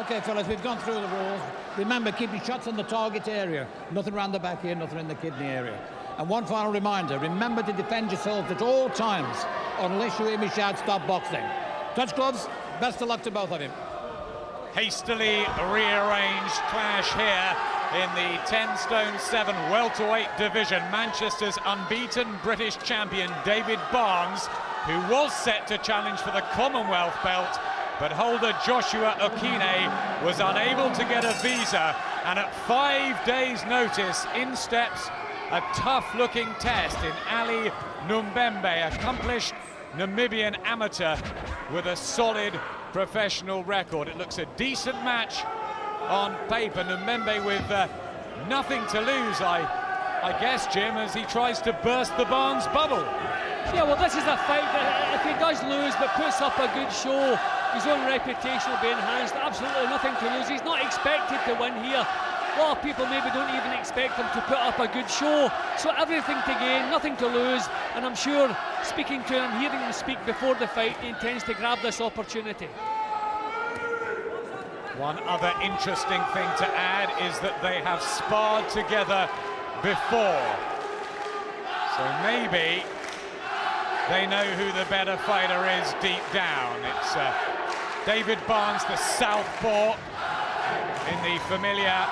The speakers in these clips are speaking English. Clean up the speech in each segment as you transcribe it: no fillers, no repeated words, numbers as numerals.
Okay, fellas, we've gone through the rules. Remember, keep your shots on the target area. Nothing around the back here, nothing in the kidney area. And one final reminder, remember to defend yourselves at all times, unless you hear me shout, stop boxing. Touch gloves, best of luck to both of you. Hastily rearranged clash here in the 10 stone 7 welterweight division. Manchester's unbeaten British champion David Barnes, who was set to challenge for the Commonwealth belt, but holder Joshua Okine was unable to get a visa, and at 5 days' notice, in steps a tough-looking test in Ali Nuumbembe, accomplished Namibian amateur with a solid professional record. It looks a decent match on paper. Nuumbembe with nothing to lose, I guess, Jim, as he tries to burst the Barnes bubble. Yeah, well, this is a fight that if he does lose but puts up a good show, his own reputation will be enhanced. Absolutely nothing to lose. He's not expected to win here. A lot of people maybe don't even expect him to put up a good show. So everything to gain, nothing to lose. And I'm sure, speaking to him, hearing him speak before the fight, he intends to grab this opportunity. One other interesting thing to add is that they have sparred together before. So maybe they know who the better fighter is deep down. It's David Barnes, the southpaw, in the familiar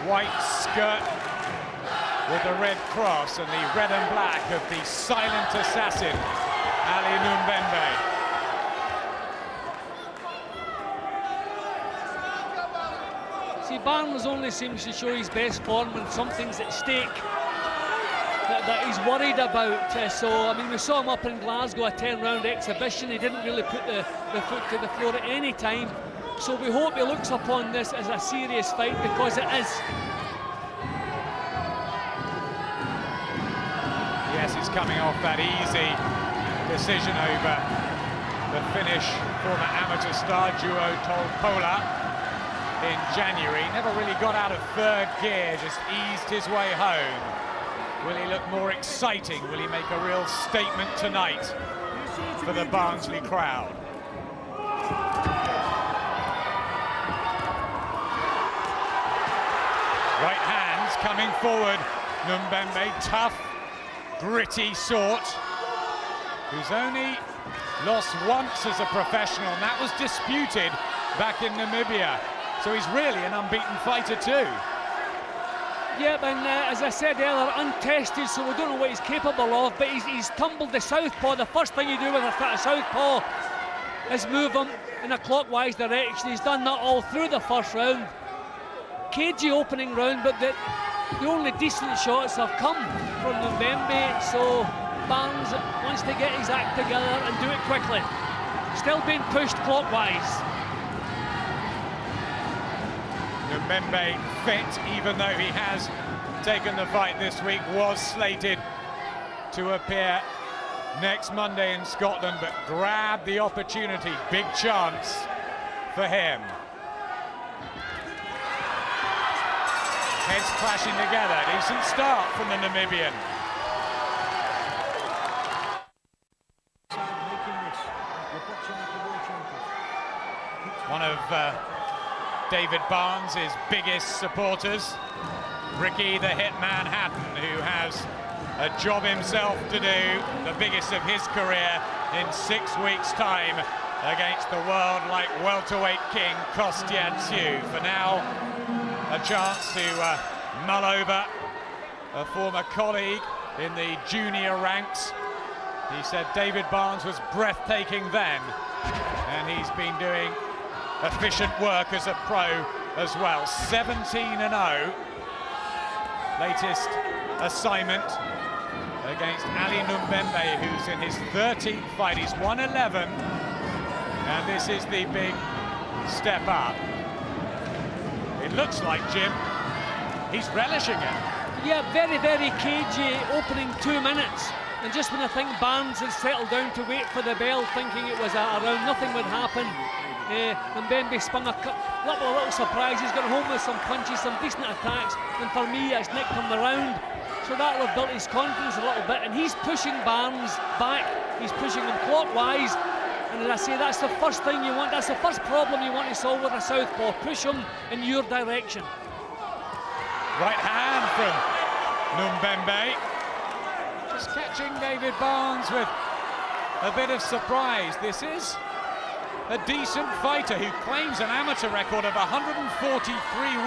white skirt with the red cross and the red and black of the silent assassin, Ali Nuumbembe. See, Barnes only seems to show his best form when something's at stake that he's worried about. So, I mean, we saw him up in Glasgow, a 10-round exhibition. He didn't really put the foot to the floor at any time. So we hope he looks upon this as a serious fight, because it is. Yes, he's coming off that easy decision over the Finnish former amateur star Juho Tolpola in January. Never really got out of third gear, just eased his way home. Will he look more exciting? Will he make a real statement tonight for the Barnsley crowd? Right hands coming forward. Nuumbembe, tough, gritty sort, who's only lost once as a professional, and that was disputed back in Namibia. So he's really an unbeaten fighter too. Yep, and as I said earlier, untested, so we don't know what he's capable of, but he's tumbled the southpaw. The first thing you do with a southpaw is move him in a clockwise direction. He's done that all through the first round. Cagey opening round, but the only decent shots have come from Nuumbembe, so Barnes wants to get his act together and do it quickly. Still being pushed clockwise. Nuumbembe fit, even though he has taken the fight this week, was slated to appear next Monday in Scotland, but grabbed the opportunity. Big chance for him. Heads clashing together. Decent start from the Namibian. One of David Barnes' biggest supporters, Ricky the Hitman Hatton, who has a job himself to do, the biggest of his career, in 6 weeks' time against the world-like welterweight king Kostian Tszyu. For now, a chance to mull over a former colleague in the junior ranks. He said David Barnes was breathtaking then, and he's been doing efficient work as a pro as well. 17-0. Latest assignment against Ali Nuumbembe, who's in his 13th fight. He's won 11, and this is the big step up. It looks like, Jim, he's relishing it. Yeah, very, very cagey opening 2 minutes. And just when I think Barnes had settled down to wait for the bell, thinking it was a round, nothing would happen. Nuumbembe spun a couple of little surprises, got home with some punches, some decent attacks, and for me, it's nicked him the round. So that'll have built his confidence a little bit, and he's pushing Barnes back. He's pushing him clockwise, And as I say, that's the first thing you want, that's the first problem you want to solve with a southpaw. Push him in your direction. Right hand from Nuumbembe. Just catching David Barnes with a bit of surprise. This is a decent fighter who claims an amateur record of 143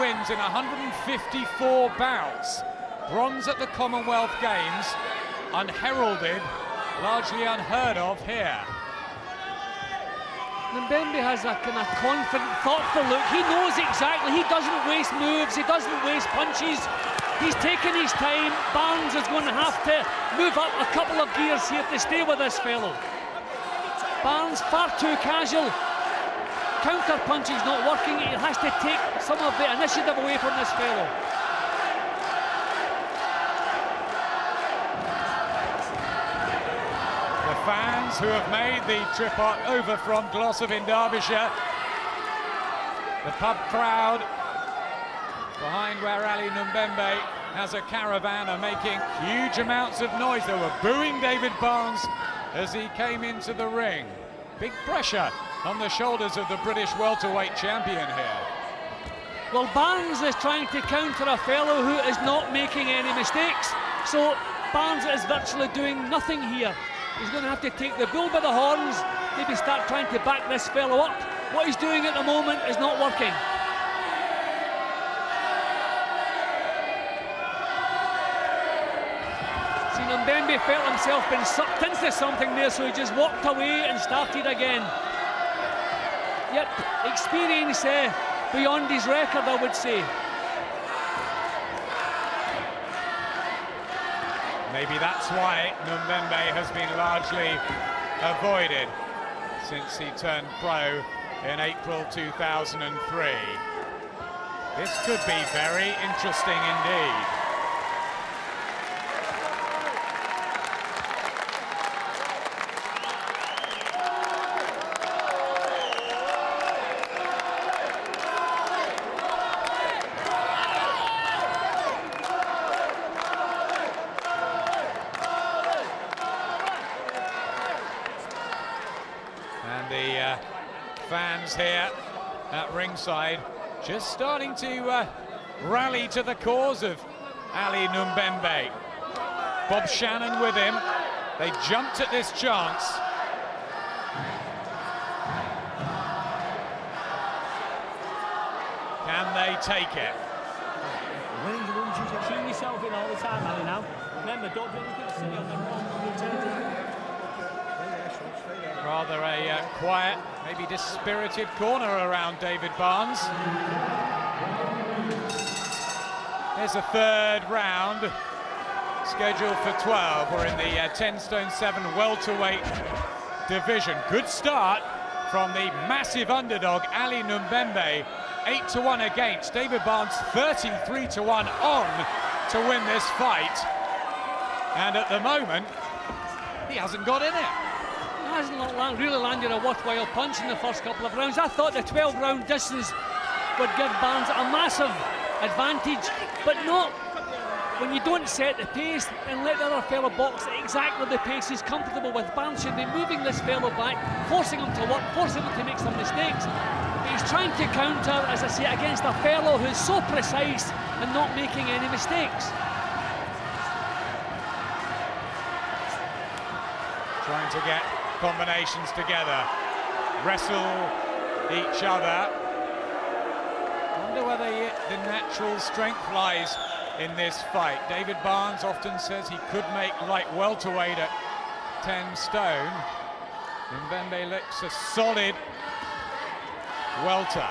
wins in 154 bouts. Bronze at the Commonwealth Games, unheralded, largely unheard of here. Nuumbembe has a kind of confident, thoughtful look. He knows exactly, he doesn't waste moves, he doesn't waste punches. He's taking his time. Barnes is going to have to move up a couple of gears here to stay with this fellow. Barnes far too casual. Counter punch is not working. He has to take some of the initiative away from this fellow. The fans who have made the trip over from Glossop in Derbyshire, the pub crowd behind where Ali Nuumbembe has a caravan are making huge amounts of noise. They were booing David Barnes as he came into the ring. Big pressure on the shoulders of the British welterweight champion here. Well, Barnes is trying to counter a fellow who is not making any mistakes. So Barnes is virtually doing nothing here. He's going to have to take the bull by the horns, maybe start trying to back this fellow up. What he's doing at the moment is not working. See, Nuumbembe felt himself being sucked into something there, so he just walked away and started again. Yep, experience beyond his record, I would say. Maybe that's why Nuumbembe has been largely avoided since he turned pro in April 2003. This could be very interesting indeed. Fans here at ringside just starting to rally to the cause of Ali Nuumbembe. Bob Shannon with him. They jumped at this chance. Can they take it? Tune yourself in all the time, Ali, now. Remember, don't do anything silly on the wrong. Rather a quiet, maybe dispirited corner around David Barnes. There's a third round scheduled for 12. We're in the 10 stone 7 welterweight division. Good start from the massive underdog Ali Nuumbembe. 8-1 against. David Barnes 33-1 on to win this fight. And at the moment, he hasn't got in it. Hasn't really landed a worthwhile punch in the first couple of rounds. I thought the 12-round distance would give Barnes a massive advantage, but not when you don't set the pace and let the other fellow box at exactly the pace he's comfortable with. Barnes should be moving this fellow back, forcing him to work, forcing him to make some mistakes. But he's trying to counter, as I say, against a fellow who's so precise and not making any mistakes. Trying to get combinations together, wrestle each other. Wonder whether the natural strength lies in this fight. David Barnes often says he could make light welterweight at 10 stone. Nuumbembe looks a solid welter.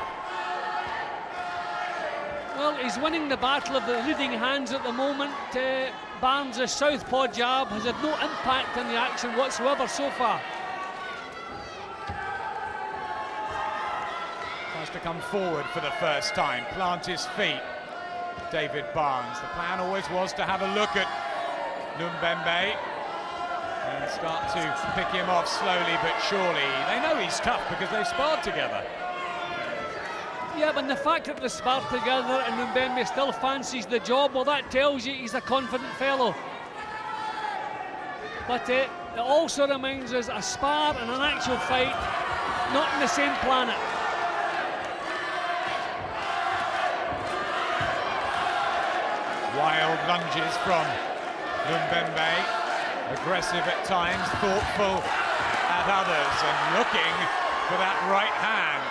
Well, he's winning the battle of the leading hands at the moment. Barnes' southpaw jab has had no impact on the action whatsoever so far. Tries to come forward for the first time, plant his feet. David Barnes. The plan always was to have a look at Nuumbembe and start to pick him off slowly but surely. They know he's tough because they've sparred together. Yeah, but the fact that they sparred together and Nuumbembe still fancies the job, well, that tells you he's a confident fellow. But It also reminds us a spar and an actual fight, not on the same planet. Wild lunges from Nuumbembe, aggressive at times, thoughtful at others, and looking for that right hand.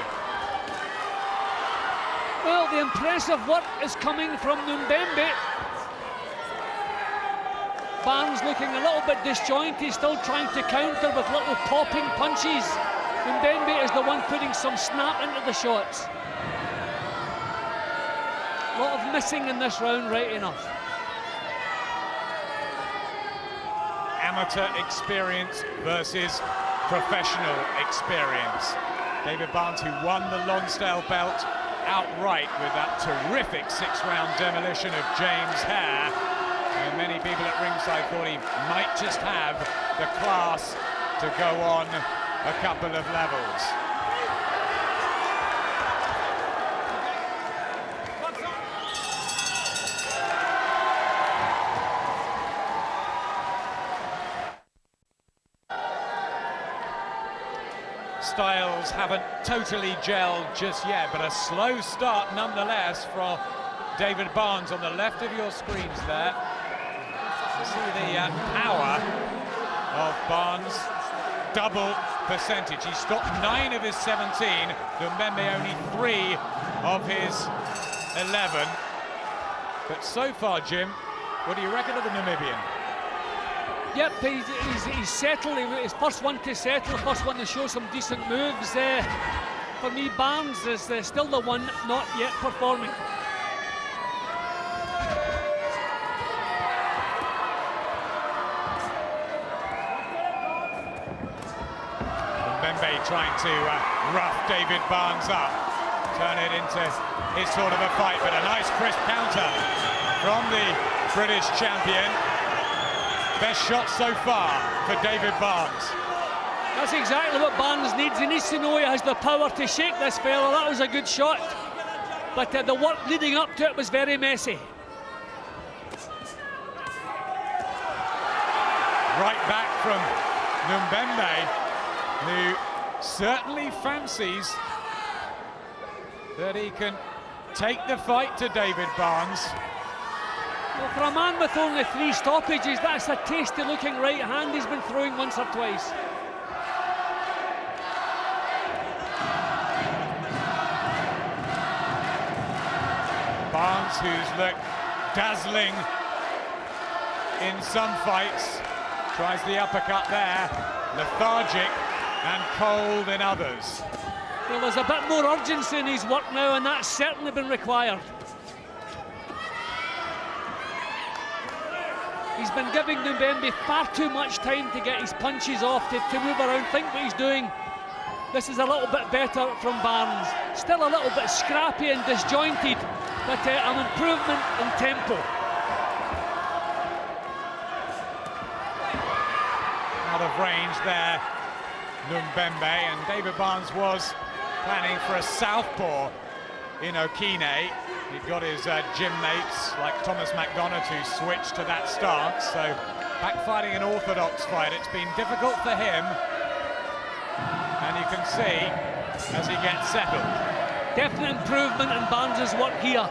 Well, the impressive work is coming from Nuumbembe. Barnes looking a little bit disjointed, still trying to counter with little popping punches. Nuumbembe is the one putting some snap into the shots. A lot of missing in this round, right enough. Amateur experience versus professional experience. David Barnes, who won the Lonsdale belt outright with that terrific 6-round demolition of James Hare. And many people at ringside thought he might just have the class to go on a couple of levels. Styles haven't totally gelled just yet, but a slow start nonetheless for David Barnes on the left of your screens there. You see the power of Barnes, double percentage. He stopped 9 of his 17, Nuumbembe only 3 of his 11. But so far, Jim, what do you reckon of the Namibian? Yep, he's settled. He's first one to settle, first one to show some decent moves. For me, Barnes is still the one not yet performing. Nuumbembe trying to rough David Barnes up, turn it into his sort of a fight, but a nice crisp counter from the British champion. Best shot so far for David Barnes. That's exactly what Barnes needs. He needs to know he has the power to shake this fella. That was a good shot. But the work leading up to it was very messy. Right back from Nuumbembe, who certainly fancies that he can take the fight to David Barnes. Well, for a man with only 3 stoppages, that's a tasty looking right hand he's been throwing once or twice. Barnes, who's looked dazzling in some fights, tries the uppercut there, lethargic and cold in others. Well, there's a bit more urgency in his work now, and that's certainly been required. He's been giving Nuumbembe far too much time to get his punches off, to move around, think what he's doing. This is a little bit better from Barnes. Still a little bit scrappy and disjointed, but an improvement in tempo. Out of range there, Nuumbembe, and David Barnes was planning for a southpaw in Okine. He'd got his gym mates like Thomas McDonough to switch to that stance, so back fighting an orthodox fight. It's been difficult for him, and you can see as he gets settled. Definite improvement in Barnes' work here.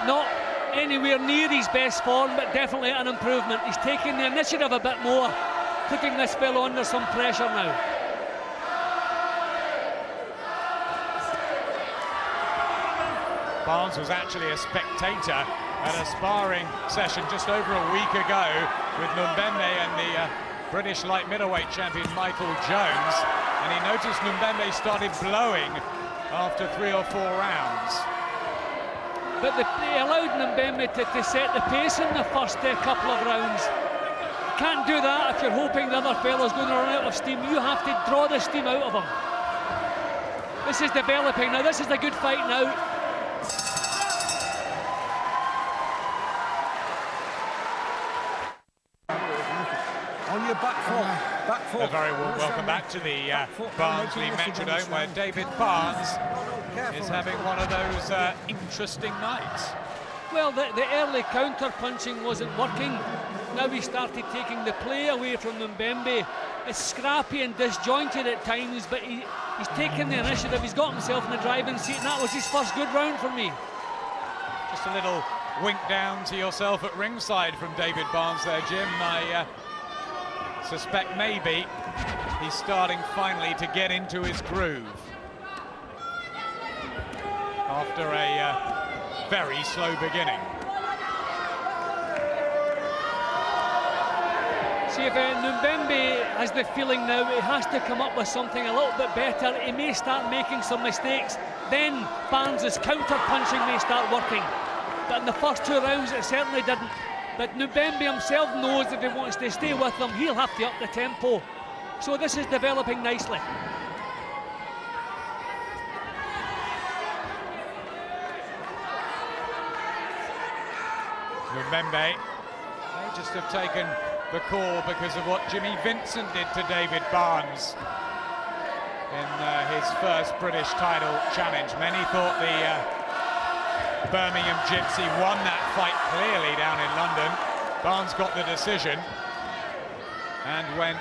Not anywhere near his best form, but definitely an improvement. He's taking the initiative a bit more, putting this fellow under some pressure now. Barnes was actually a spectator at a sparring session just over a week ago with Nuumbembe and the British light middleweight champion Michael Jones, and he noticed Nuumbembe started blowing after 3 or 4 rounds. But they allowed Nuumbembe to set the pace in the first couple of rounds. You can't do that if you're hoping the other fella's going to run out of steam. You have to draw the steam out of him. This is developing now. This is a good fight now. On your back foot. A very warm welcome back to the Barnsley Metrodome, where David Barnes is having one of those interesting nights. Well, the early counter punching wasn't working. Now he started taking the play away from Nuumbembe. It's scrappy and disjointed at times, but he's taken the initiative. He's got himself in the driving seat, and that was his first good round for me. Just a little wink down to yourself at ringside from David Barnes there, Jim. I suspect maybe he's starting finally to get into his groove after a very slow beginning. See if Nuumbembe has the feeling now he has to come up with something a little bit better. He may start making some mistakes, then Barnes' counter-punching may start working. But in the first 2 rounds it certainly didn't. But Nuumbembe himself knows if he wants to stay with them, he'll have to up the tempo. So this is developing nicely. Nuumbembe may just have taken the call because of what Jimmy Vincent did to David Barnes in his first British title challenge. Many thought the Birmingham Gypsy won that fight clearly down in London. Barnes got the decision and went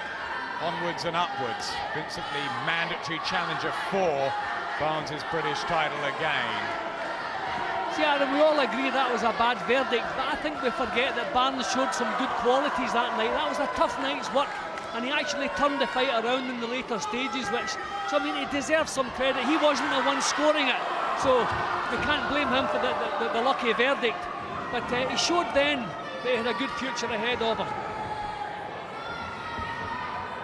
onwards and upwards. Vincent the mandatory challenger for Barnes' British title again. See, Aaron, we all agree that was a bad verdict, but I think we forget that Barnes showed some good qualities that night. That was a tough night's work, and he actually turned the fight around in the later stages, so I mean, he deserves some credit. He wasn't the one scoring it, so we can't blame him for the lucky verdict. But he showed then that he had a good future ahead of him.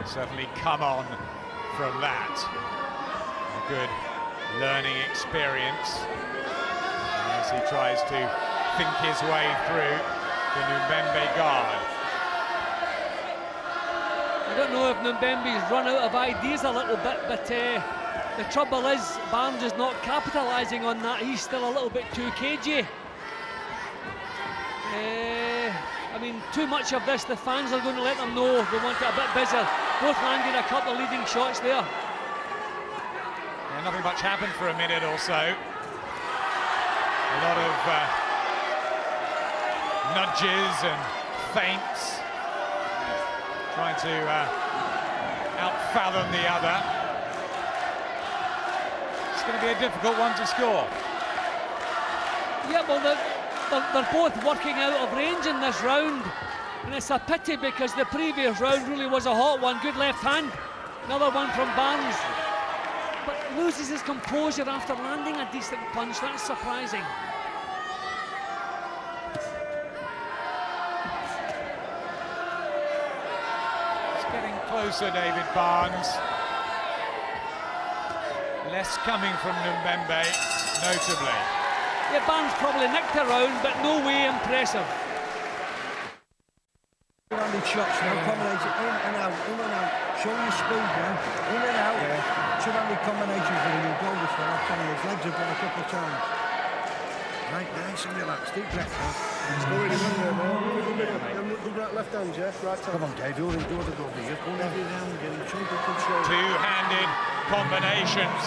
Certainly come on from that. A good learning experience as he tries to think his way through the Nuumbembe guard. I don't know if Nuumbembe's run out of ideas a little bit, but the trouble is Barnes is not capitalising on that. He's still a little bit too cagey. I mean, too much of this, the fans are going to let them know they want it a bit busier. Both landed a couple of leading shots there. Yeah, nothing much happened for a minute or so. A lot of nudges and feints, trying to out-fathom the other. It's going to be a difficult one to score. Yeah, well, they're both working out of range in this round, and it's a pity because the previous round really was a hot one. Good left hand, another one from Barnes, but loses his composure after landing a decent punch. That's surprising. It's getting closer, David Barnes. Less coming from Nuumbembe, notably. Yeah, Barnes probably nicked a round, but no way impressive. Landed shots now, combination in and out, show your speed now, in and out. Two-handed combinations with him, goal this one, I'm telling you, his legs have gone a couple of times. Right, nice and relaxed, deep breath now. It's going really well there, mate. Good right left hand, Jeff, right hand. Come on, Dave, you're the goal, just go every round, get him shoulder control. Two-handed combinations,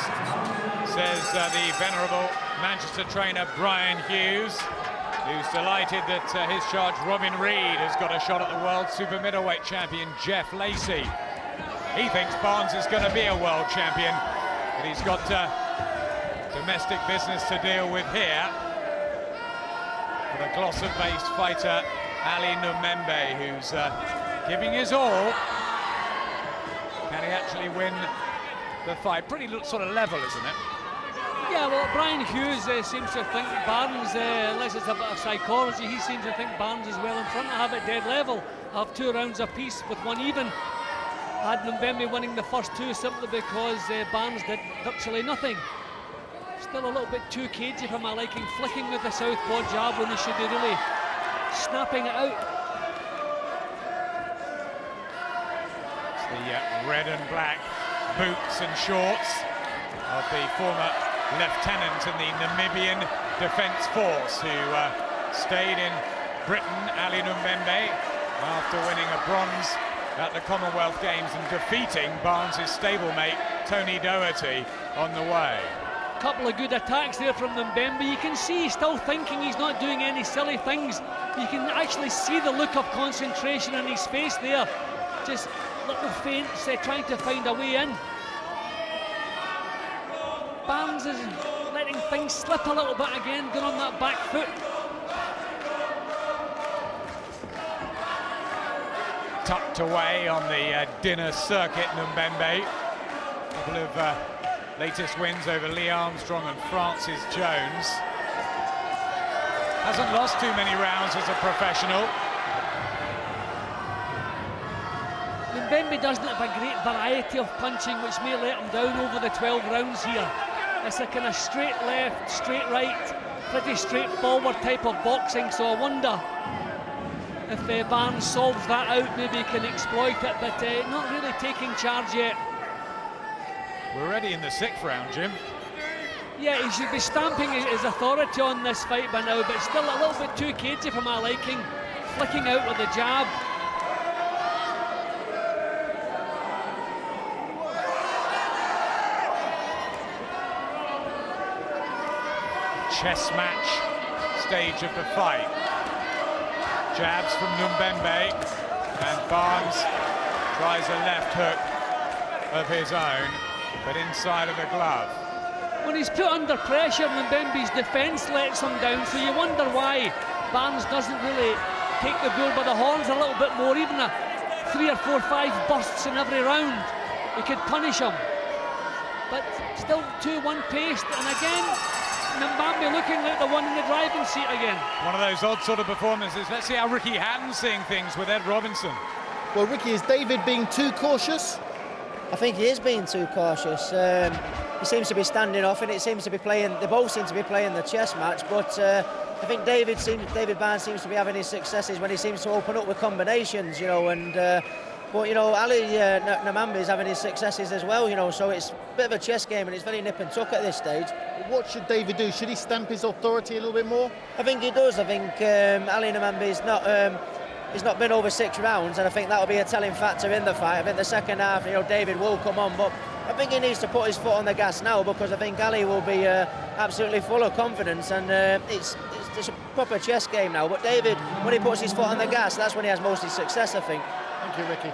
says the venerable Manchester trainer Brian Hughes, who's delighted that his charge Robin Reed has got a shot at the world super middleweight champion Jeff Lacey. He thinks Barnes is going to be a world champion, but he's got domestic business to deal with here for the Gloucester-based fighter Ali Nuumbembe, who's giving his all. Can he actually win the fight? Pretty sort of level, isn't it? Yeah, well, Brian Hughes seems to think Barnes, unless it's a bit of psychology, he seems to think Barnes is well in front. I have it dead level. I have 2 rounds apiece with one even. I had Nuumbembe winning the first 2 simply because Barnes did virtually nothing. Still a little bit too cagey for my liking, flicking with the southpaw jab when he should be really snapping it out. It's the red and black boots and shorts of the former lieutenant in the Namibian Defence Force who stayed in Britain, Ali Nuumbembe, after winning a bronze at the Commonwealth Games and defeating Barnes' stablemate Tony Doherty on the way. couple of good attacks there from Nuumbembe. You can see he's still thinking, he's not doing any silly things. You can actually see the look of concentration in his face there. Just little feints, trying to find a way in. Barnes is letting things slip a little bit again, going on that back foot. Tucked away on the dinner circuit, Nuumbembe. A couple of latest wins over Lee Armstrong and Francis Jones. Hasn't lost too many rounds as a professional. Nuumbembe doesn't have a great variety of punching, which may let him down over the 12 rounds here. It's a kind of straight left, straight right, pretty straightforward type of boxing, so I wonder if Barnes solves that out, maybe he can exploit it, but not really taking charge yet. We're already in the 6th round, Jim. Yeah, he should be stamping his authority on this fight by now, but still a little bit too cagey for my liking, flicking out with the jab. Chess match stage of the fight. Jabs from Nuumbembe, and Barnes tries a left hook of his own, but inside of the glove. When he's put under pressure, Nuumbembe's defence lets him down, so you wonder why Barnes doesn't really take the bull by the horns a little bit more. Even a 3 or 4 or 5 bursts in every round, he could punish him. But still 2-1 paced, and again, Nuumbembe looking like the one in the driving seat again. One of those odd sort of performances. Let's see how Ricky Hatton's seeing things with Ed Robinson. Well, Ricky, is David being too cautious? I think he is being too cautious. He seems to be standing off, and it seems to be playing. They both seem to be playing the chess match. But I think David Barnes seems to be having his successes when he seems to open up with combinations, you know. And but you know, Ali Nuumbembe is having his successes as well, you know. So it's a bit of a chess game, and it's very nip and tuck at this stage. What should David do? Should he stamp his authority a little bit more? I think he does. I think Ali Nuumbembe is not. He's not been over 6 rounds, and I think that'll be a telling factor in the fight. I think the second half, you know, David will come on, but I think he needs to put his foot on the gas now, because I think Ali will be absolutely full of confidence, and it's a proper chess game now. But David, when he puts his foot on the gas, that's when he has most of his success, I think. Thank you, Ricky.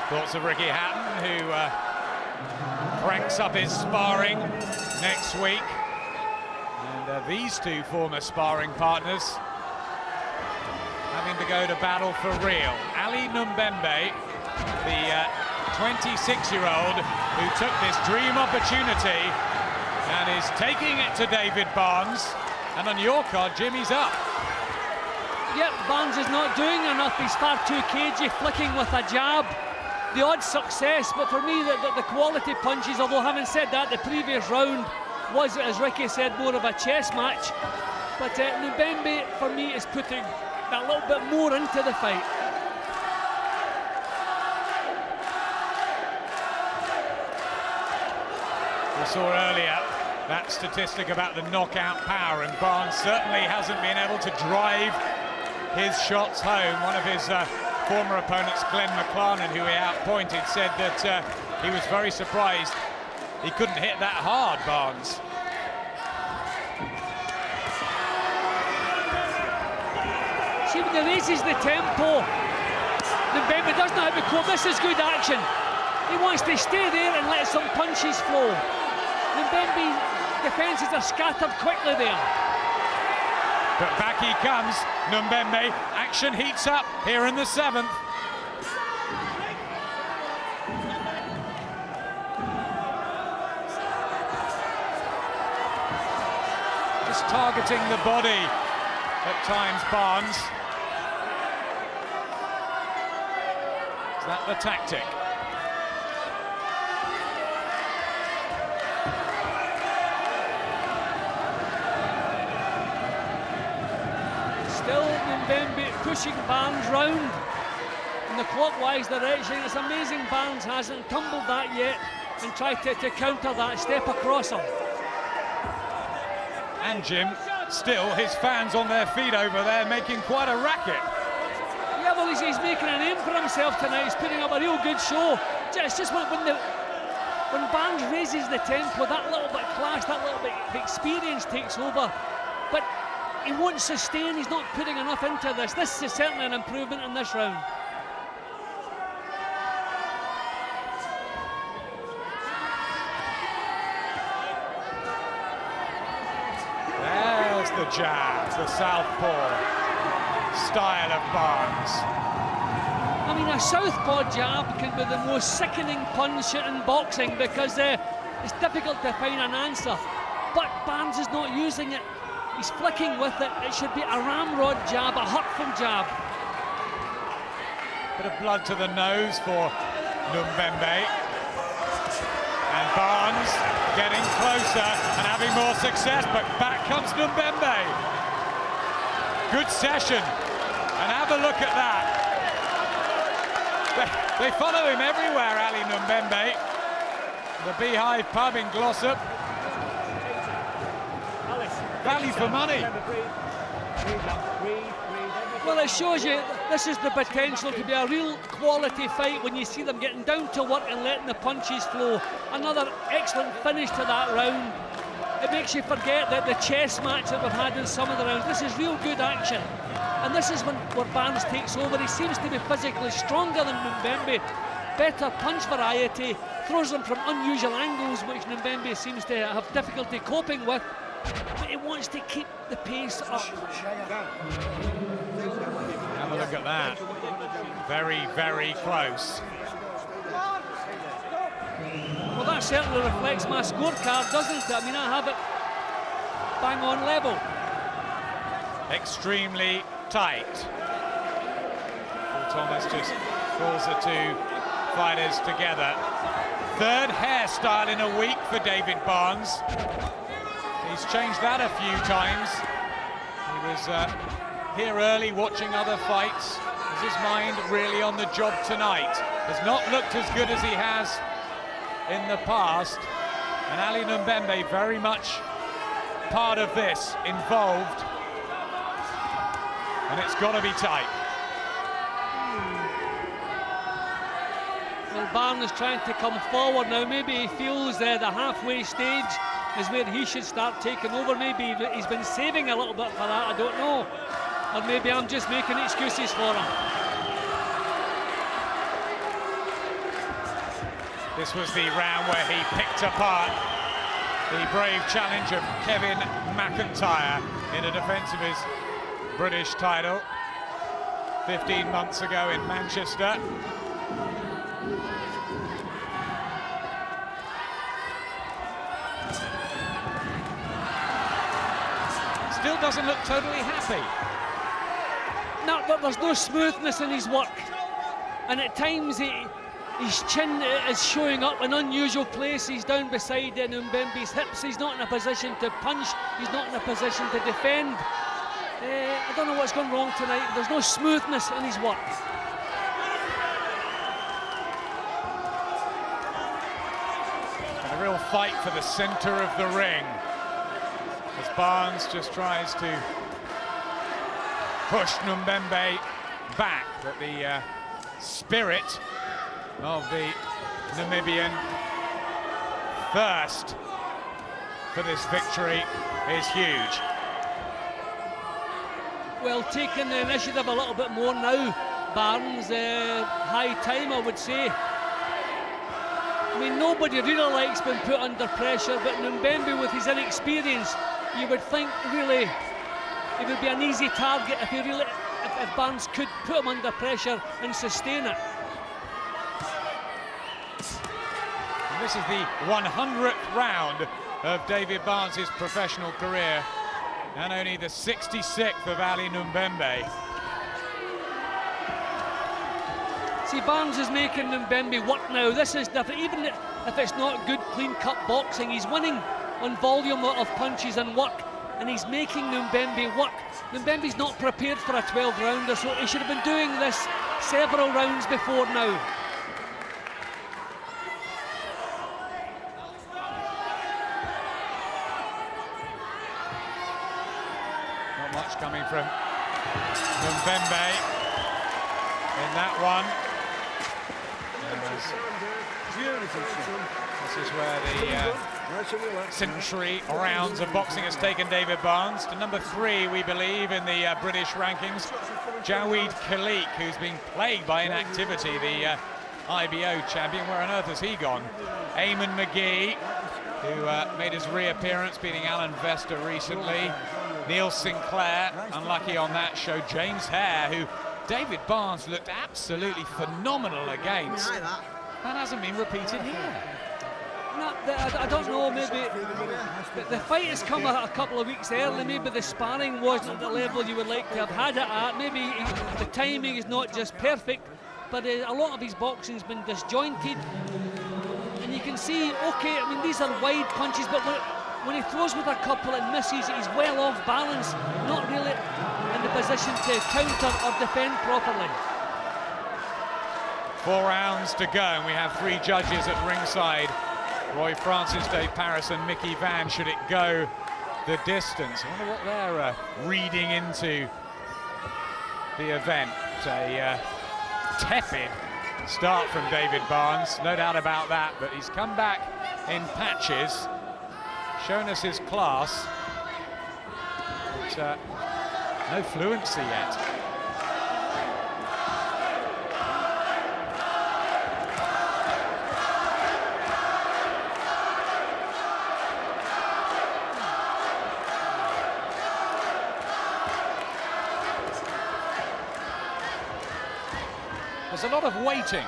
Thoughts of Ricky Hatton, who cranks up his sparring next week. And these two former sparring partners having to go to battle for real. Ali Nuumbembe, the 26-year-old who took this dream opportunity and is taking it to David Barnes. And on your card, Jimmy's up. Yep, Barnes is not doing enough. He's far too cagey, flicking with a jab. The odd success, but for me, the quality punches, although having said that, the previous round was, as Ricky said, more of a chess match. But Nuumbembe, for me, is putting a little bit more into the fight. We saw earlier that statistic about the knockout power, and Barnes certainly hasn't been able to drive his shots home. One of his former opponents, Glenn McLarnon, who he outpointed, said that he was very surprised he couldn't hit that hard, Barnes. See, when he raises the tempo, Nuumbembe doesn't have to cope. This is good action. He wants to stay there and let some punches flow. Nuumbembe's defences are scattered quickly there. But back he comes, Nuumbembe. Action heats up here in the 7th. Just targeting the body at times, Barnes. Is that the tactic? Still Nuumbembe pushing Barnes round in the clockwise direction. It's amazing Barnes hasn't tumbled that yet and tried to counter that step across him. And Jim, still his fans on their feet over there making quite a racket. Yeah, well, he's making a name for himself tonight. He's putting up a real good show. It's just when the when Barnes raises the tempo, that little bit of class, that little bit of experience takes over. But he won't sustain, he's not putting enough into this. This is certainly an improvement in this round. There's the jab, the southpaw style of Barnes. I mean, a southpaw jab can be the most sickening punch in boxing because it's difficult to find an answer. But Barnes is not using it. He's flicking with it. It should be a ramrod jab, a hurtful jab. Bit of blood to the nose for Nuumbembe. And Barnes getting closer and having more success, but back comes Nuumbembe. Good session. And have a look at that. They follow him everywhere, Ali Nuumbembe. The Beehive pub in Glossop. Value for money. Well, it shows you this is the potential to be a real quality fight when you see them getting down to work and letting the punches flow. Another excellent finish to that round. It makes you forget that the chess match that we've had in some of the rounds. This is real good action. And this is where Barnes takes over. He seems to be physically stronger than Nuumbembe. Better punch variety, throws them from unusual angles, which Nuumbembe seems to have difficulty coping with. But he wants to keep the pace up. Have a look at that. Very, very close. Well, that certainly reflects my scorecard, doesn't it? I mean, I have it bang on level. Extremely tight. Paul Thomas just calls the two fighters together. Third hairstyle in a week for David Barnes. He's changed that a few times. He was here early watching other fights. Is his mind really on the job tonight? Has not looked as good as he has in the past. And Ali Nuumbembe very much part of this, involved. And it's got to be tight. Well, Barnes is trying to come forward now. Maybe he feels the halfway stage is where he should start taking over. Maybe he's been saving a little bit for that, I don't know. Or maybe I'm just making excuses for him. This was the round where he picked apart the brave challenge of Kevin McIntyre in a defence of his British title 15 months ago in Manchester. Still doesn't look totally happy. No, there's no smoothness in his work. And at times his chin is showing up in unusual places down beside Nuumbembe's hips. He's not in a position to punch. He's not in a position to defend. I don't know what's gone wrong tonight. There's no smoothness in his work. And a real fight for the centre of the ring, as Barnes just tries to push Nuumbembe back. But the spirit of the Namibian thirst for this victory is huge. Well, taking the initiative a little bit more now, Barnes. High time, I would say. I mean, nobody really likes being put under pressure, but Nuumbembe, with his inexperience, you would think really it would be an easy target if Barnes could put him under pressure and sustain it. And this is the 100th round of David Barnes' professional career, and only the 66th of Ali Nuumbembe. See, Barnes is making Nuumbembe work now. This is different. Even if it's not good, clean-cut boxing, he's winning on volume of punches and work, and he's making Nuumbembe work. Nuumbembe's not prepared for a 12-rounder, so he should have been doing this several rounds before now. Not much coming from Nuumbembe in that one. This is where the century rounds of boxing has taken David Barnes to number 3, we believe, in the British rankings. Jawed Khalik, who's been plagued by inactivity, the IBO champion. Where on earth has he gone? Eamon McGee, who made his reappearance, beating Alan Vester recently. Neil Sinclair, unlucky on that show. James Hare, who David Barnes looked absolutely phenomenal against. That hasn't been repeated here. No, I don't know, maybe the fight has come a couple of weeks early. Maybe the sparring wasn't at the level you would like to have had it at. Maybe the timing is not just perfect, but a lot of his boxing's been disjointed. And you can see, okay, I mean, these are wide punches, but when he throws with a couple and misses, he's well off balance, not really in the position to counter or defend properly. 4 rounds to go, and we have 3 judges at ringside. Roy Francis, Dave Paris and Mickey Van, should it go the distance. I wonder what they're reading into the event. A tepid start from David Barnes, no doubt about that, but he's come back in patches, shown us his class, but no fluency yet. There's a lot of waiting.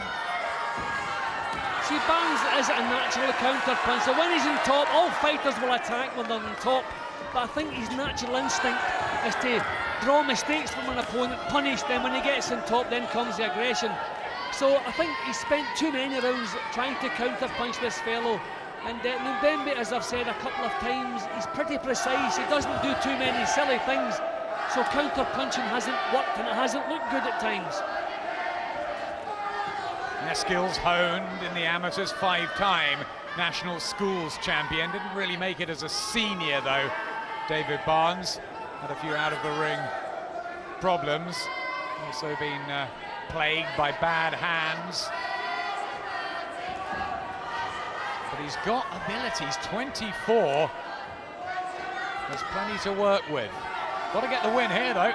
See, Barnes is a natural counter punch, so when he's in top, all fighters will attack when they're on top, but I think his natural instinct is to draw mistakes from an opponent, punish them. When he gets in top, then comes the aggression. So I think he spent too many rounds trying to counter punch this fellow, and Nuumbembe, as I've said a couple of times, he's pretty precise. He doesn't do too many silly things, so counter punching hasn't worked and it hasn't looked good at times. Their skills honed in the amateurs, 5-time national schools champion. Didn't really make it as a senior though, David Barnes. Had a few out of the ring problems. Also been plagued by bad hands. But he's got ability, he's 24. There's plenty to work with. Got to get the win here though.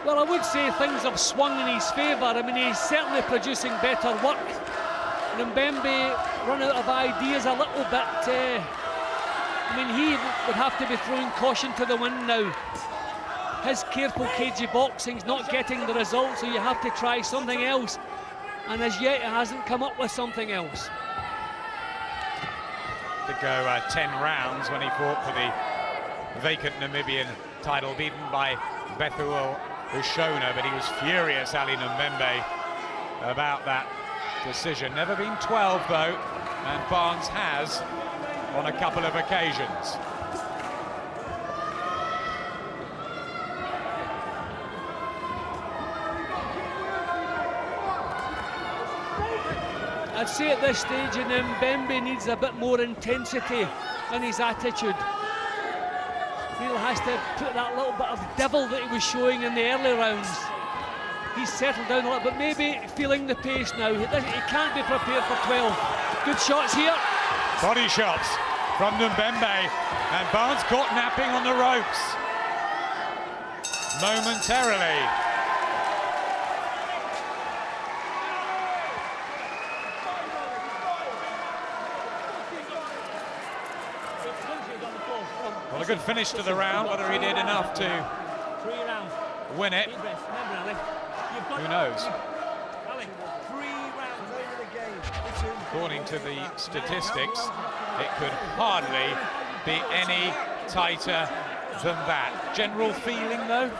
Well, I would say things have swung in his favour. I mean, he's certainly producing better work. Nuumbembe run out of ideas a little bit. I mean, he would have to be throwing caution to the wind now. His careful, cagey boxing's not getting the result, so you have to try something else. And as yet, it hasn't come up with something else. To go 10 rounds when he fought for the vacant Namibian title, beaten by Bethuel Ushona, but he was furious, Ali Nuumbembe, about that decision. Never been 12 though, and Barnes has on a couple of occasions. I'd say at this stage, Nuumbembe needs a bit more intensity in his attitude. He'll has to put that little bit of devil that he was showing in the early rounds. He's settled down a little, but maybe feeling the pace now. He can't be prepared for 12. Good shots here. Body shots from Nuumbembe, and Barnes caught napping on the ropes momentarily. Well, a good finish to the round. Whether he did enough to win it, who knows? According to the statistics, it could hardly be any tighter than that. General feeling, though?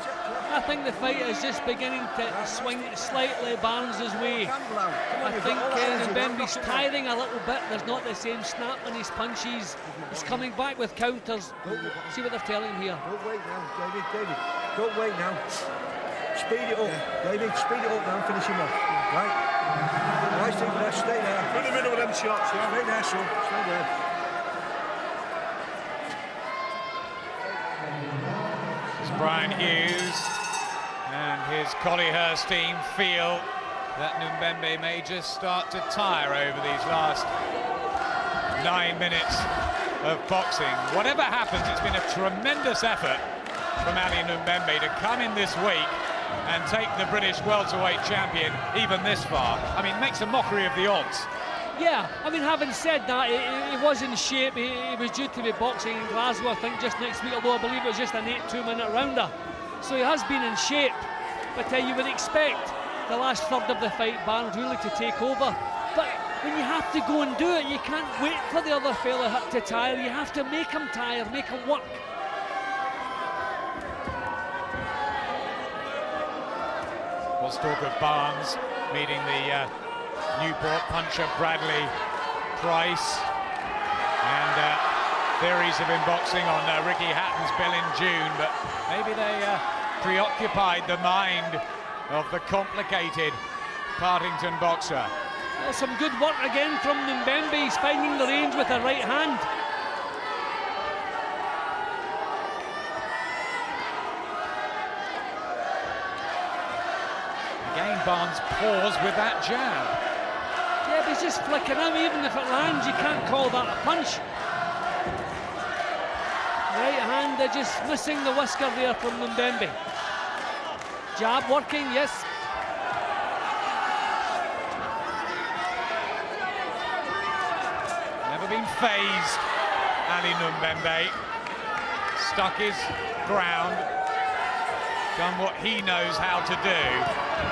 I think the fight is just beginning to swing slightly Barnes' way. I think Nuumbembe's tiring a little bit. There's not the same snap in his punches. He's coming back with counters. See what they're telling him here. Don't wait now, David. Don't wait now. Speed it up, David. Speed it up now and finish him off. Right? Nice thing there. Stay there. In the middle of them shots, yeah. Stay there, son. Stay there. Brian Hughes and his Collyhurst team feel that Nuumbembe may just start to tire over these last 9 minutes of boxing. Whatever happens, it's been a tremendous effort from Ali Nuumbembe to come in this week and take the British welterweight champion even this far. I mean, makes a mockery of the odds. Yeah, I mean, having said that, he was in shape. He was due to be boxing in Glasgow, I think, just next week, although I believe it was just an 8-2-minute rounder. So he has been in shape, but you would expect the last third of the fight, Barnes really to take over. But when you have to go and do it, you can't wait for the other fella to tire. You have to make him tire, make him work. Let's talk of Barnes meeting the Newport puncher Bradley Price, and theories of him boxing on Ricky Hatton's bill in June, but maybe they preoccupied the mind of the complicated Partington boxer. Some good work again from Nuumbembe. He's finding the range with a right hand. Again, Barnes paused with that jab. Yeah, but he's just flicking out. Even if it lands, you can't call that a punch. Right hand, they're just missing the whisker there from Nuumbembe. Jab working, yes. Never been phased, Ali Nuumbembe. Stuck his ground, done what he knows how to do.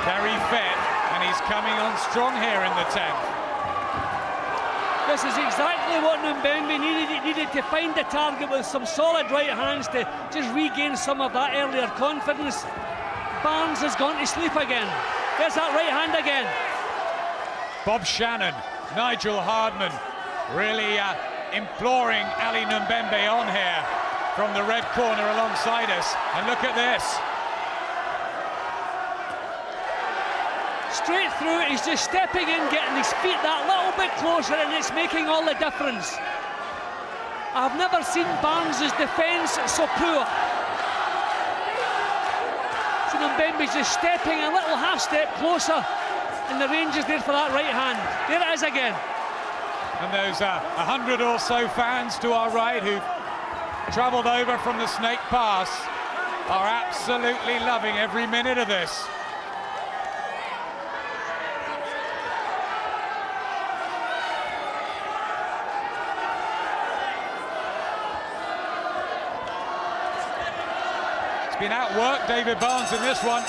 Very fit, and he's coming on strong here in the 10th. This is exactly what Nuumbembe needed. He needed to find the target with some solid right hands to just regain some of that earlier confidence. Barnes has gone to sleep again. There's that right hand again. Bob Shannon, Nigel Hardman, really imploring Ali Nuumbembe on here from the red corner alongside us. And look at this. Straight through, he's just stepping in, getting his feet that little bit closer, and it's making all the difference. I've never seen Barnes' defence so poor. So Nuumbembe's just stepping a little half step closer, and the range is there for that right hand. There it is again. And those 100 or so fans to our right who've travelled over from the Snake Pass are absolutely loving every minute of this. Been outworked, David Barnes, in this one.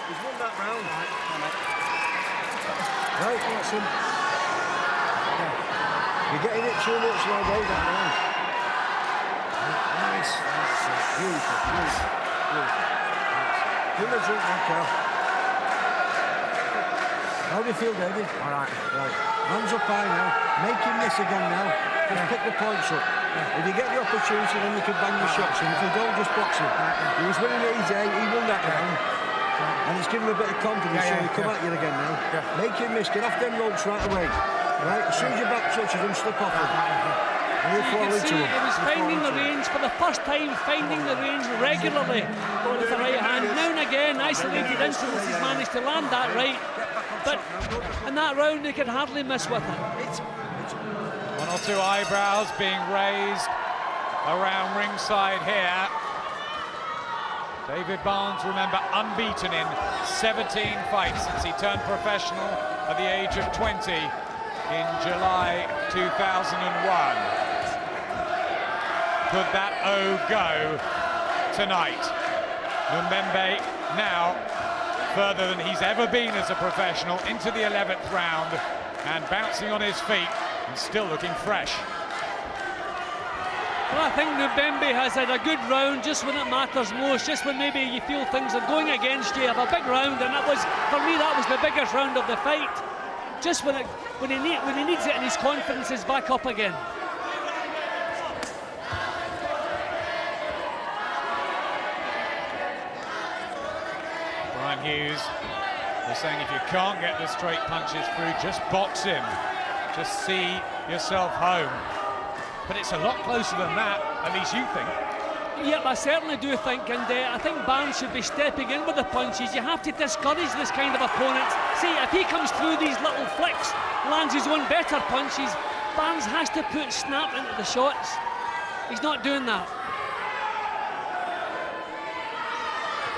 He's won that round. Right, that's him. Yeah. You're getting it too much now, though, that round. Nice. Beautiful, beautiful, beautiful. Give us up, Carl. How do you feel, David? All right. Right. Hands up high now. Make him miss again now. Just pick the points up. If you get the opportunity, then you can bang your shots in. If you don't, just box him. He was winning easy. He won that round. And it's given him a bit of confidence, so he come at you again now. Make him miss. Get off them ropes right away. Right? As soon as your back touches him, slip off him. And he'll fall into him. He was finding the range for the first time, finding the range regularly with the right hand. Now and again, isolated instances, he's managed to land that right. But in that round, they could hardly miss with it. One or two eyebrows being raised around ringside here. David Barnes, remember, unbeaten in 17 fights since he turned professional at the age of 20 in July 2001. Could that O go tonight? Nuumbembe now further than he's ever been as a professional into the 11th round and bouncing on his feet and still looking fresh. Well, I think Nuumbembe has had a good round just when it matters most, just when maybe you feel things are going against you. You have a big round, and that was, for me, that was the biggest round of the fight. Just when he needs it and his confidence is back up again. Brian Hughes was saying if you can't get the straight punches through, just box him. Just see yourself home. But it's a lot closer than that, at least you think. Yep, I certainly do think, and I think Barnes should be stepping in with the punches. You have to discourage this kind of opponent. See, if he comes through these little flicks, lands his own better punches, Barnes has to put snap into the shots. He's not doing that.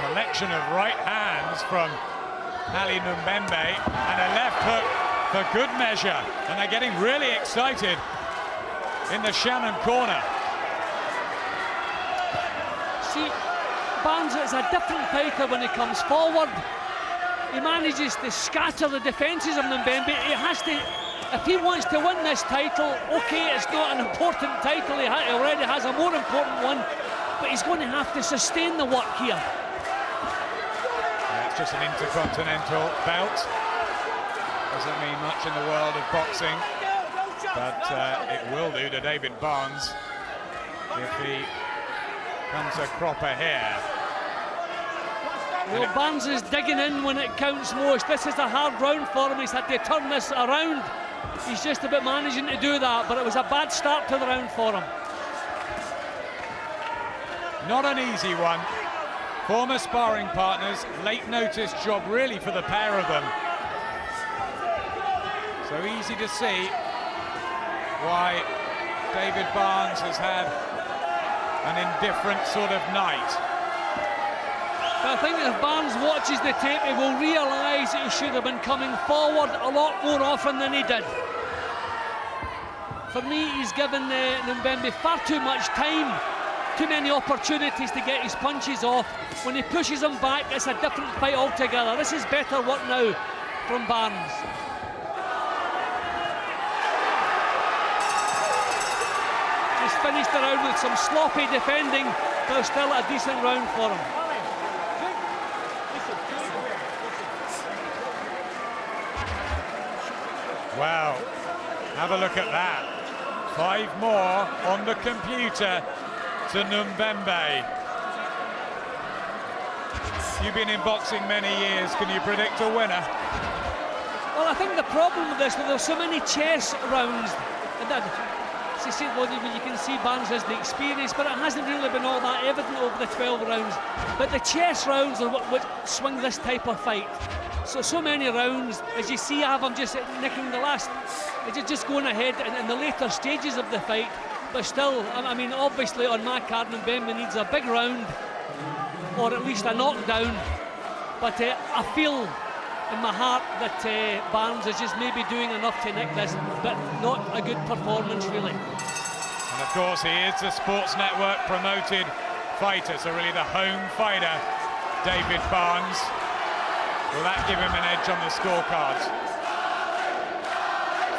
Collection of right hands from Ali Nuumbembe and a left hook for good measure. And they're getting really excited in the Shannon corner. See, Barnes is a different fighter when he comes forward. He manages to scatter the defences of Nuumbembe. He has to, if he wants to win this title, okay, it's not an important title, he already has a more important one, but he's going to have to sustain the work here. Yeah, it's just an intercontinental belt. Doesn't mean much in the world of boxing, but it will do to David Barnes if he comes a cropper here. Well, Barnes is digging in when it counts most. This is a hard round for him. He's had to turn this around. He's just about managing to do that, but it was a bad start to the round for him. Not an easy one. Former sparring partners, late notice job really for the pair of them. So easy to see why David Barnes has had an indifferent sort of night. But I think if Barnes watches the tape, he will realise that he should have been coming forward a lot more often than he did. For me, he's given Nuumbembe far too much time, too many opportunities to get his punches off. When he pushes him back, it's a different fight altogether. This is better work now from Barnes. He's finished the round with some sloppy defending, but still a decent round for him. Wow, have a look at that. 5 more on the computer to Nuumbembe. You've been in boxing many years, can you predict a winner? Well, I think the problem with this, there's so many chess rounds, and that, you can see Barnes has the experience, but it hasn't really been all that evident over the 12 rounds. But the chess rounds are what swing this type of fight. So many rounds, as you see, I have him just nicking the last, just going ahead in the later stages of the fight. But still, I mean, obviously on my card, Nuumbembe needs a big round, or at least a knockdown. But I feel in my heart that Barnes is just maybe doing enough to nick this, but not a good performance, really. And of course, he is the Sports Network promoted fighter, so really the home fighter, David Barnes. Will that give him an edge on the scorecards?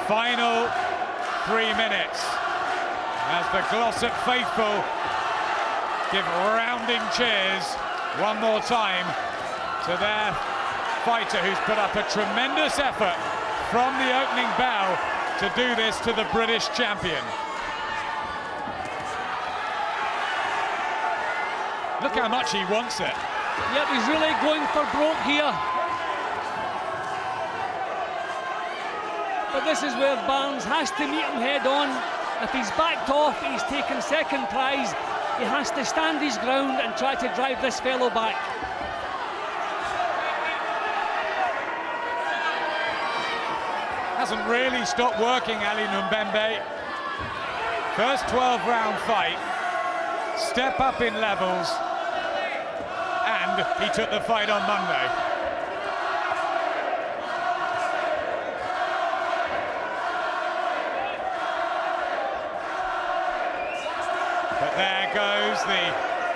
Final 3 minutes as the Glossop faithful give rounding cheers one more time to their fighter, who's put up a tremendous effort from the opening bell to do this to the British champion. Look how much he wants it. Yep, he's really going for broke here. But this is where Barnes has to meet him head on. If he's backed off, he's taken second prize. He has to stand his ground and try to drive this fellow back. Hasn't really stopped working, Ali Nuumbembe. First 12-round fight, step up in levels, and he took the fight on Monday. But there goes the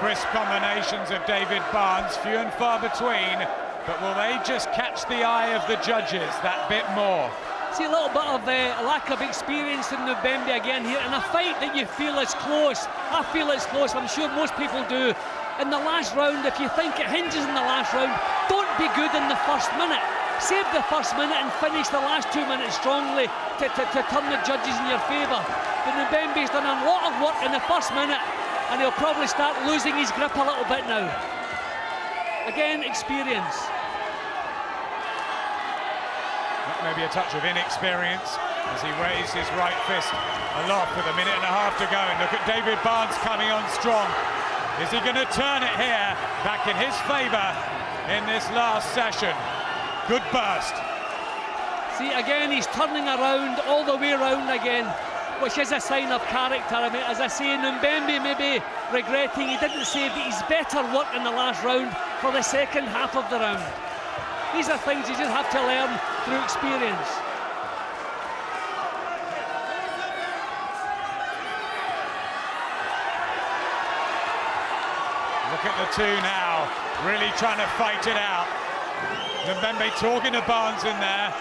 crisp combinations of David Barnes, few and far between, but will they just catch the eye of the judges that bit more? See a little bit of lack of experience in Nuumbembe again here in a fight that you feel is close. I feel it's close, I'm sure most people do. In the last round, if you think it hinges in the last round, don't be good in the first minute. Save the first minute and finish the last 2 minutes strongly to turn the judges in your favour. But Nuumbembe's done a lot of work in the first minute, and he'll probably start losing his grip a little bit now. Again, experience. Maybe a touch of inexperience as he raised his right fist aloft with 1.5 minutes to go. And look at David Barnes coming on strong. Is he going to turn it here back in his favour in this last session? Good burst. See, again, he's turning around all the way around again, which is a sign of character. I mean, as I say, Nuumbembe maybe regretting he didn't save his better work in the last round for the second half of the round. These are things you just have to learn through experience. Look at the two now, really trying to fight it out. Nuumbembe talking to Barnes in there.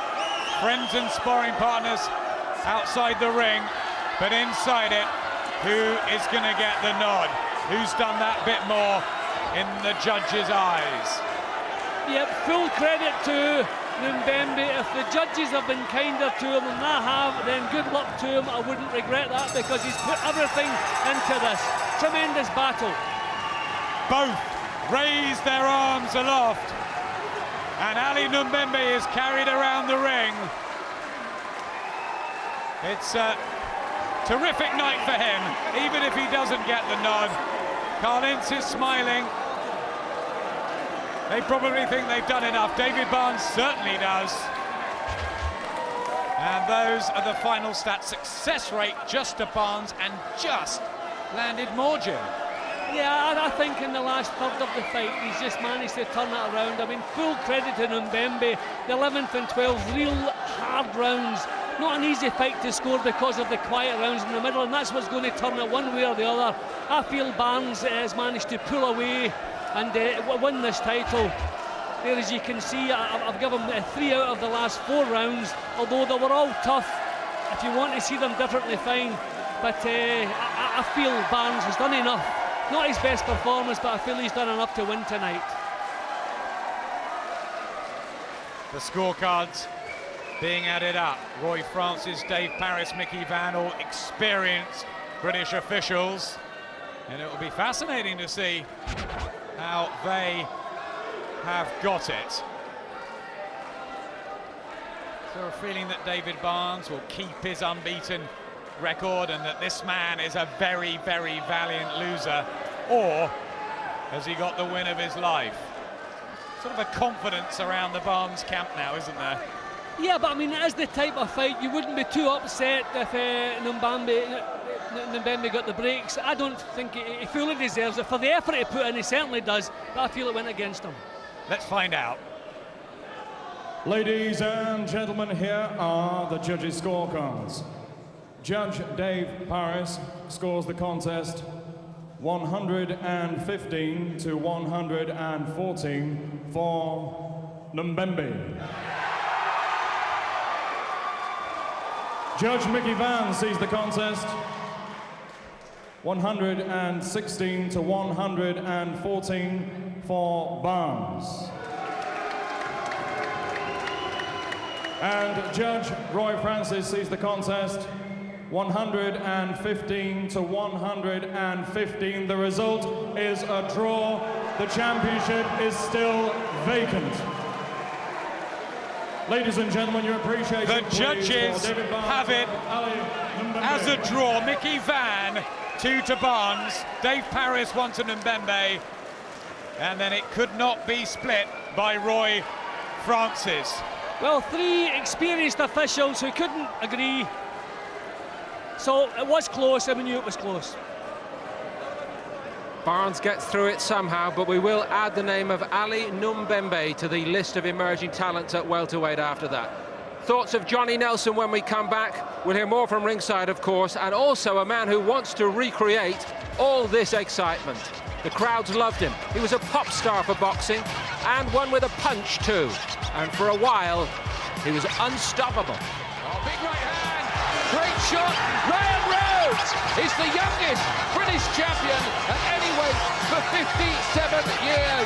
Friends and sparring partners outside the ring, but inside it, who is going to get the nod? Who's done that bit more in the judges' eyes? Yep, full credit to Nuumbembe. If the judges have been kinder to him than I have, then good luck to him. I wouldn't regret that because he's put everything into this. Tremendous battle. Both raise their arms aloft, and Ali Nuumbembe is carried around the ring. It's a terrific night for him, even if he doesn't get the nod. Carl-Ince is smiling. They probably think they've done enough. David Barnes certainly does. And those are the final stats. Success rate just to Barnes and just landed more, Jim. Yeah, I think in the last third of the fight, he's just managed to turn it around. I mean, full credit to Nuumbembe. The 11th and 12th, real hard rounds. Not an easy fight to score because of the quiet rounds in the middle, and that's what's going to turn it one way or the other. I feel Barnes has managed to pull away and win this title. There, as you can see, I've given him 3 out of the last 4 rounds, although they were all tough. If you want to see them differently, fine. But I feel Barnes has done enough. Not his best performance, but I feel he's done enough to win tonight. The scorecards being added up. Roy Francis, Dave Paris, Mickey Van, all experienced British officials. And it will be fascinating to see how they have got it. So a feeling that David Barnes will keep his unbeaten record and that this man is a very, very valiant loser, or has he got the win of his life? Sort of a confidence around the Barnes camp now, isn't there? Yeah, but I mean, it is the type of fight you wouldn't be too upset if Nuumbembe got the breaks. I don't think he fully deserves it. For the effort he put in, he certainly does, but I feel it went against him. Let's find out. Ladies and gentlemen, here are the judges' scorecards. Judge Dave Paris scores the contest 115 to 114 for Nuumbembe. Judge Mickey Van sees the contest 116 to 114 for Barnes. And Judge Roy Francis sees the contest 115 to 115. The result is a draw. The championship is still vacant. Ladies and gentlemen, your appreciation. The judges have it as a draw. Mickey Van 2 to Barnes, Dave Paris 1 to Nuumbembe, and then it could not be split by Roy Francis. Well, 3 experienced officials who couldn't agree. So it was close, and we knew it was close. Barnes gets through it somehow, but we will add the name of Ali Nuumbembe to the list of emerging talents at welterweight after that. Thoughts of Johnny Nelson when we come back. We'll hear more from ringside, of course, and also a man who wants to recreate all this excitement. The crowds loved him. He was a pop star for boxing, and one with a punch too. And for a while, he was unstoppable. Oh, big right hand, great shot. Ryan Rhodes is the youngest British champion at any weight for 57 years.